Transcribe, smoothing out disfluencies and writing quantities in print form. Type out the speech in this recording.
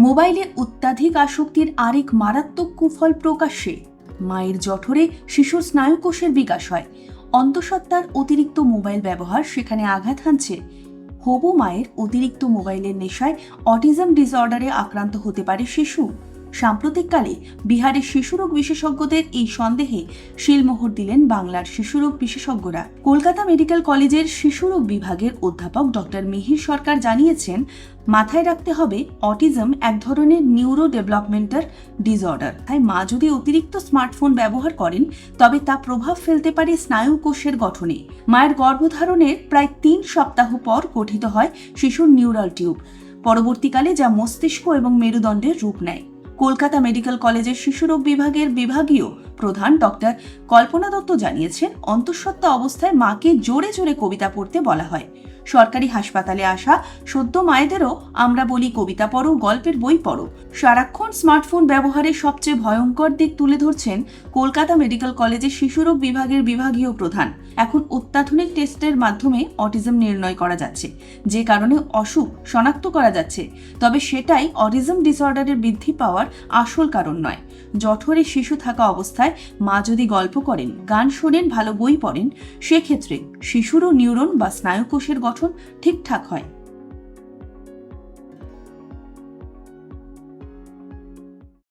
মোবাইলে অত্যাধিক আসক্তির আরেক মারাত্মক কুফল প্রকাশ্যে। মায়ের জঠরে শিশুর স্নায়ুকোষের বিকাশ হয়। অন্তঃসত্ত্বার অতিরিক্ত মোবাইল ব্যবহার সেখানে আঘাত হানছে। হবু মায়ের অতিরিক্ত মোবাইলের নেশায় অটিজম ডিসঅর্ডারে আক্রান্ত হতে পারে শিশু। সাম্প্রতিককালে বিহারের শিশুরোগ বিশেষজ্ঞদের এই সন্দেহে শিলমোহর দিলেন বাংলার শিশুরোগ বিশেষজ্ঞরা। কলকাতা মেডিকেল কলেজের শিশুরোগ বিভাগের অধ্যাপক ডক্টর মিহির সরকার জানিয়েছেন, মাথায় রাখতে হবে অটিজম এক ধরনের নিউরো ডেভেলপমেন্টাল ডিসঅর্ডার। তাই মা যদি অতিরিক্ত স্মার্টফোন ব্যবহার করেন তবে তা প্রভাব ফেলতে পারে স্নায়ুকোষের গঠনে। মায়ের গর্ভধারণের প্রায় 3 সপ্তাহ পর গঠিত হয় শিশুর নিউরাল টিউব, পরবর্তীকালে যা মস্তিষ্ক এবং মেরুদণ্ডের রূপ নেয়। কলকাতা মেডিকেল কলেজের শিশুরোগ বিভাগের বিভাগীয় প্রধান ডক্টর কল্পনা দত্ত জানিয়েছেন, অন্তঃসত্ত্বা অবস্থায় মাকে জোরে জোরে কবিতা পড়তে বলা হয়। সরকারি হাসপাতালে আসা সদ্য মায়েদেরও আমরা বলি কবিতা পড়ো, গল্পের বই পড়ো। সারাক্ষণ স্মার্টফোন ব্যবহারের সবচেয়ে ভয়ঙ্কর দিক তুলে ধরছেন কলকাতা মেডিকেল কলেজের শিশুরোগ বিভাগের বিভাগীয় প্রধান। এখন অত্যাধুনিক টেস্টের মাধ্যমে অটিজম নির্ণয় করা যাচ্ছে, যে কারণে অসুখ শনাক্ত করা যাচ্ছে। তবে সেটাই অটিজম ডিসঅর্ডারের বৃদ্ধি পাওয়ার আসল কারণ নয়। জঠরে শিশু থাকা অবস্থায় মা যদি গল্প করেন, গান শোনেন, ভালো বই পড়েন, সেক্ষেত্রে শিশুরও নিউরন বা স্নায়ুকোষের গঠন ঠিকঠাক হয়।